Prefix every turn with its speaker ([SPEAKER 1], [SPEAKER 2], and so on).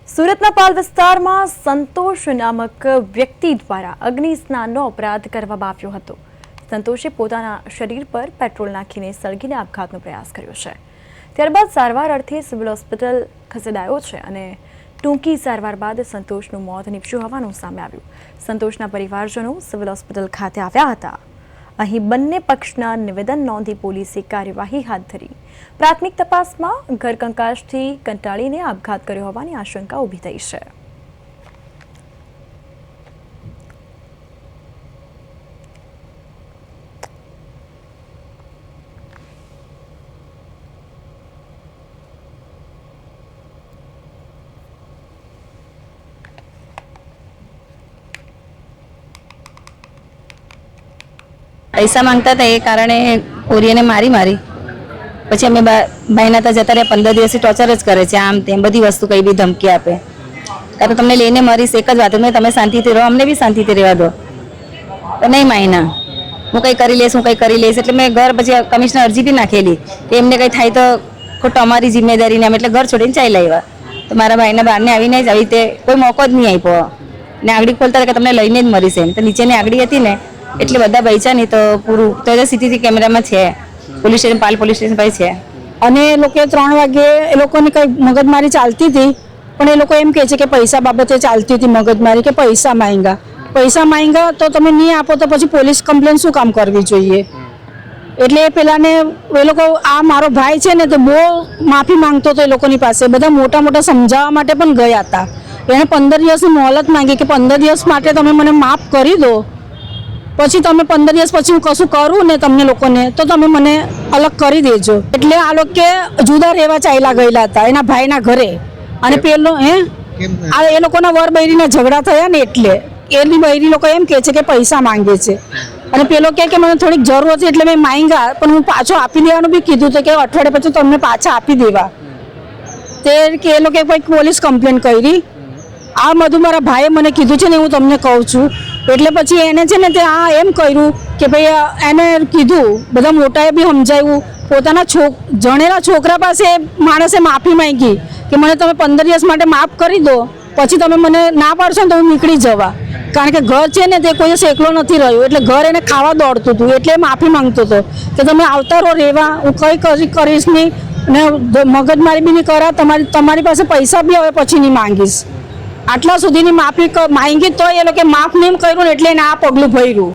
[SPEAKER 1] સુરતના પાલ વિસ્તારમાં સંતોષ નામક વ્યક્તિ દ્વારા અગ્નિ સ્નાનનો અપરાધ કરવામાં આવ્યો હતો। સંતોષે પોતાના શરીર પર પેટ્રોલ નાખીને સળગીને આપઘાતનો પ્રયાસ કર્યો છે। ત્યારબાદ સારવાર અર્થે સિવિલ હોસ્પિટલ ખસેડાયો છે અને ટૂંકી સારવાર બાદ સંતોષનું મોત નીપજ્યું હોવાનું સામે આવ્યું। સંતોષના પરિવારજનો સિવિલ હોસ્પિટલ ખાતે આવ્યા હતા। અહીં બંને પક્ષના નિવેદન નોંધી પોલીસે કાર્યવાહી હાથ ધરી। પ્રાથમિક તપાસમાં ઘરકંકાશથી કંટાળીને આપઘાત કર્યો હોવાની આશંકા ઊભી થઈ છે।
[SPEAKER 2] पैसा मांगता था, ये कारण कोरिया ने मारी પછી અમે ભાઈના ત્યાં જતા રહ્યા 15 દિવસથી ટોર્ચર જ કરે છે। આમ તેમ બધી વસ્તુ કઈ બી ધમકી આપે, કાં તો તમને લઈને મરીશ, એક જ વાત મેં તમે શાંતિથી રહો, અમને બી શાંતિથી રહેવા દો, તો નહીં માયના હું કંઈ કરી લઈશ, હું કંઈ કરી લઈશ। એટલે મેં ઘર પછી કમિશનર અરજી બી નાખેલી કે એમને કંઈ થાય તો ખોટો અમારી જિમ્મેદારી ને અમે એટલે ઘર છોડીને ચાલી આવ્યા। તો મારા ભાઈને બહારને આવીને જ આવી રીતે કોઈ મોકો જ નહીં આપ્યો ને આગળી ખોલતા કે તમને લઈને જ મરીશ એમ। તો નીચેની આગળી હતી ને એટલે બધા બચ્યા નહીં તો પૂરું તો સીસીટીવી કેમેરામાં છે, પોલીસ સ્ટેશન પાલ પોલીસ સ્ટેશન પર છે।
[SPEAKER 3] અને એ લોકો 3 વાગે એ લોકોની કઈ મગજમારી ચાલતી હતી, પણ એ લોકો એમ કહે છે કે પૈસા બાબતે ચાલતી હતી મગજમારી કે પૈસા માંગ્યા તો તમે નહીં આપો તો પછી પોલીસ કમ્પ્લેન શું કામ કરવી જોઈએ। એટલે પેલાને એ લોકો આ મારો ભાઈ છે ને તો બહુ માફી માંગતો હતો એ લોકોની પાસે, બધા મોટા સમજાવવા માટે પણ ગયા હતા। એને 15 દિવસની મોહલત માંગી કે 15 દિવસ માટે તમે મને માફ કરી દો, પછી તમે 15 દિવસ પછી હું કશું કરું ને તમને લોકોને તો તમે મને અલગ કરી દેજો। એટલે આ લોકો જુદા રહેવા ચાલ્યા ગયેલા હતા એના ભાઈના ઘરે, અને પેલો એ લોકોના વર બૈરીના ઝઘડા થયા ને એટલે એની બૈરી લોકો એમ કહે છે કે પૈસા માંગે છે, અને પેલો કહે કે મને થોડીક જરૂર હતી એટલે મેં માંગ્યા, પણ હું પાછો આપી દેવાનું બી કીધું હતું કે અઠવાડિયા પછી તમને પાછા આપી દેવા। તે કે એ લોકો કોઈ પોલીસ કમ્પ્લેન કરી। આ બધું મારા ભાઈએ મને કીધું છે ને હું તમને કહું છું। એટલે પછી એને છે ને તે આ એમ કર્યું કે ભાઈ એને કીધું, બધા મોટાએ બી સમજાવ્યું, પોતાના જણેલા છોકરા પાસે માણસે માફી માંગી કે મને તમે 15 દિવસ માટે માફ કરી દો, પછી તમે મને ના પાડશો ને તો હું નીકળી જવા। કારણ કે ઘર છે ને તે કોઈ એકલો નથી રહ્યો, એટલે ઘર એને ખાવા દોડતું હતું, એટલે માફી માંગતો હતો કે તમે આવતા રહો રહેવા, હું કંઈ કરીશ નહીં ને મગજમારી બી નહીં કરા, તમારી પાસે પૈસા બી હવે પછી નહીં માંગીશ। આટલા સુધીની માફી માંગી તો એ લોકો માફ નહીં કર્યું ને એટલે એને આ પગલું ભર્યું।